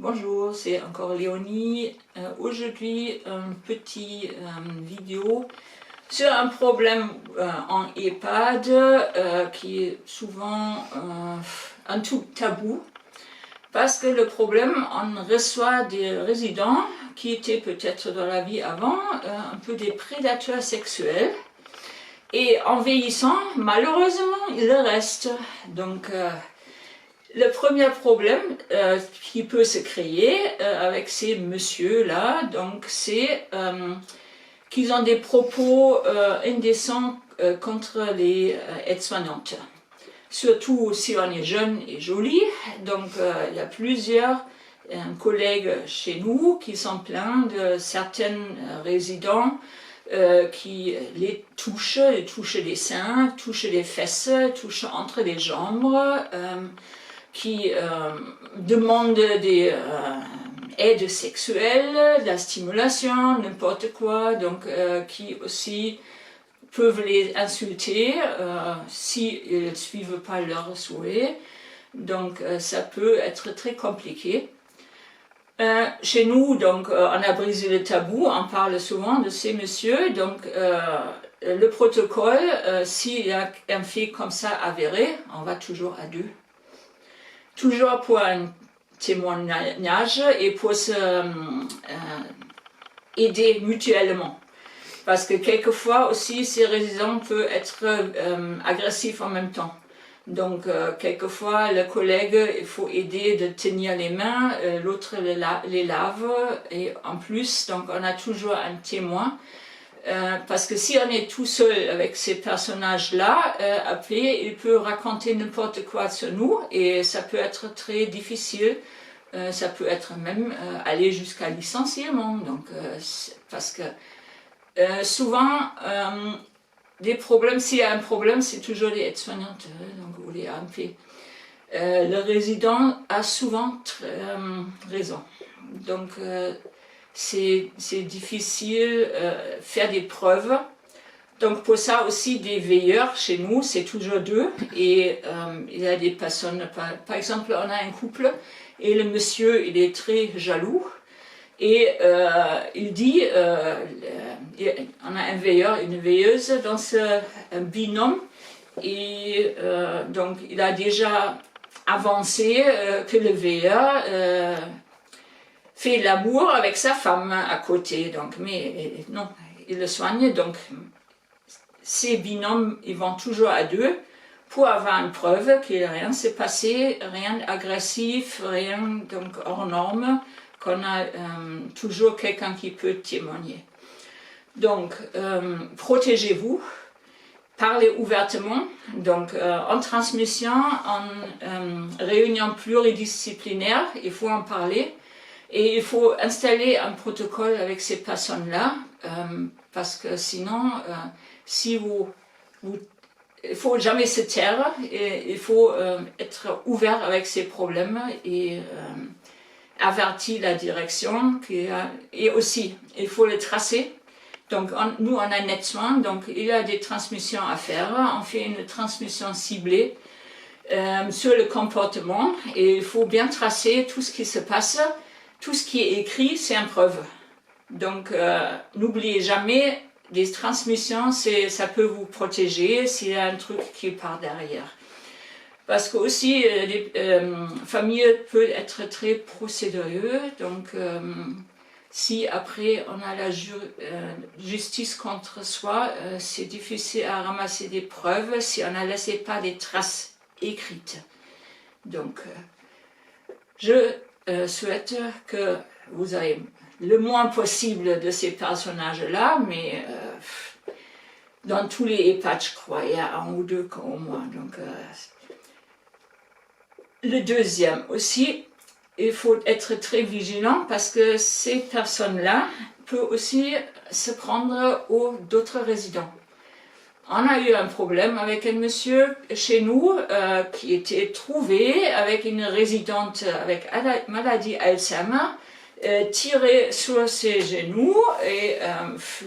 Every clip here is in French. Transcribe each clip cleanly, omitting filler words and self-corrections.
Bonjour, c'est encore Léonie. Aujourd'hui, un petit vidéo sur un problème en EHPAD qui est souvent un tout tabou. Parce que le problème, on reçoit des résidents qui étaient peut-être dans la vie avant un peu des prédateurs sexuels. Et en vieillissant, malheureusement, il le reste. Donc, le premier problème qui peut se créer avec ces messieurs-là, donc c'est qu'ils ont des propos indécents contre les aides-soignantes. Surtout si on est jeune et joli. Donc il y a plusieurs collègues chez nous qui sont plaints de certains résidents qui les touchent les seins, touchent les fesses, touchent entre les jambes, qui demandent des aides sexuelles, de la stimulation, n'importe quoi, donc qui aussi peuvent les insulter s'ils ne suivent pas leurs souhaits. Donc ça peut être très compliqué. Chez nous, donc, on a brisé le tabou, on parle souvent de ces messieurs, donc le protocole, s'il y a un fait comme ça avéré, on va toujours à deux. Toujours pour un témoignage et pour se aider mutuellement. Parce que quelquefois aussi, ces résidents peuvent être agressifs en même temps. Donc, quelquefois, le collègue, il faut aider de tenir les mains, l'autre les lave, et en plus, donc on a toujours un témoin. Parce que si on est tout seul avec ces personnages-là, après, il peut raconter n'importe quoi sur nous, et ça peut être très difficile. Ça peut être même aller jusqu'à licenciement. Donc, parce que souvent, des problèmes, s'il y a un problème, c'est toujours les aides-soignantes ou les AMP. Le résident a souvent raison. Donc, c'est difficile de faire des preuves. Donc, pour ça aussi, des veilleurs chez nous, c'est toujours deux. Et il y a des personnes, par exemple, on a un couple et le monsieur, il est très jaloux. Et il dit, on a un veilleur, une veilleuse dans ce binôme, et donc il a déjà avancé que le veilleur fait l'amour avec sa femme à côté, donc, mais non, il le soigne, donc ces binômes, ils vont toujours à deux pour avoir une preuve que rien ne s'est passé, rien d'agressif, rien donc hors norme, qu'on a toujours quelqu'un qui peut témoigner. Donc, protégez-vous, parlez ouvertement, donc en transmission, en réunion pluridisciplinaire, il faut en parler, et il faut installer un protocole avec ces personnes-là, parce que sinon, il ne faut jamais se taire, et il faut être ouvert avec ces problèmes, et avertir la direction, et aussi, il faut le tracer. Donc, nous, on a NetSoin, donc il y a des transmissions à faire. On fait une transmission ciblée sur le comportement, et il faut bien tracer tout ce qui se passe. Tout ce qui est écrit, c'est une preuve. Donc, n'oubliez jamais, les transmissions, ça peut vous protéger s'il y a un truc qui part derrière. Parce que aussi, les familles peuvent être très procédurieux, donc si après on a la justice contre soi, c'est difficile à ramasser des preuves si on n'a laissé pas des traces écrites. Donc, je souhaite que vous ayez le moins possible de ces personnages-là, mais dans tous les EHPAD, je crois, il y a un ou deux au moins. Donc, le deuxième aussi, il faut être très vigilant parce que ces personnes-là peuvent aussi se prendre aux d'autres résidents. On a eu un problème avec un monsieur chez nous qui était trouvé avec une résidente avec maladie Alzheimer, tiré sur ses genoux, et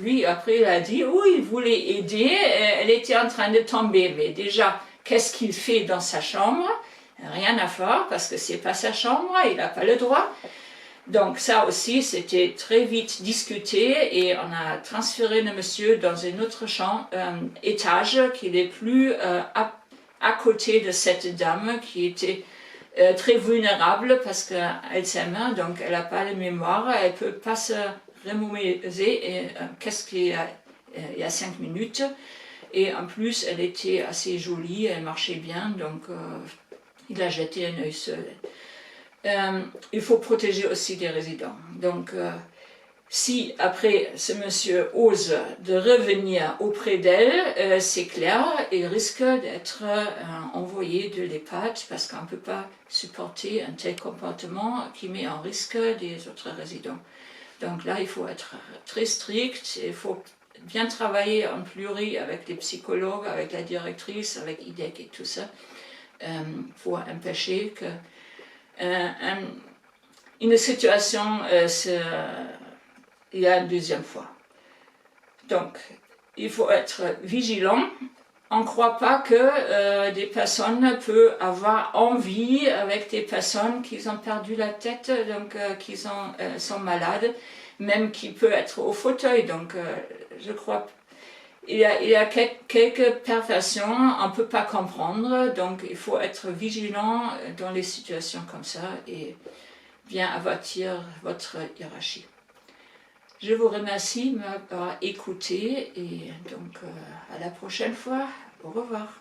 lui après il a dit oui, il voulait aider, elle était en train de tomber, mais déjà qu'est-ce qu'il fait dans sa chambre? Rien à faire parce que c'est pas sa chambre, il n'a pas le droit. Donc ça aussi, c'était très vite discuté et on a transféré le monsieur dans un autre étage qui n'est plus à côté de cette dame qui était très vulnérable parce qu'elle s'aime, donc elle n'a pas de mémoire, elle ne peut pas se remémorer qu'est-ce qu'il y a il y a 5 minutes. Et en plus, elle était assez jolie, elle marchait bien, donc il a jeté un œil seul. Il faut protéger aussi les résidents. Donc, si après ce monsieur ose de revenir auprès d'elle, c'est clair, il risque d'être envoyé de l'EHPAD parce qu'on ne peut pas supporter un tel comportement qui met en risque des autres résidents. Donc là, il faut être très strict, il faut bien travailler en pluri avec les psychologues, avec la directrice, avec IDEC et tout ça, pour empêcher que une situation il y a une deuxième fois. Donc, il faut être vigilant. On ne croit pas que des personnes peuvent avoir envie avec des personnes qui ont perdu la tête, donc qui sont malades, même qui peuvent être au fauteuil. Donc, je crois il y a quelques perversions, on ne peut pas comprendre, donc il faut être vigilant dans les situations comme ça et bien avertir votre hiérarchie. Je vous remercie de m'avoir écouté et donc à la prochaine fois. Au revoir.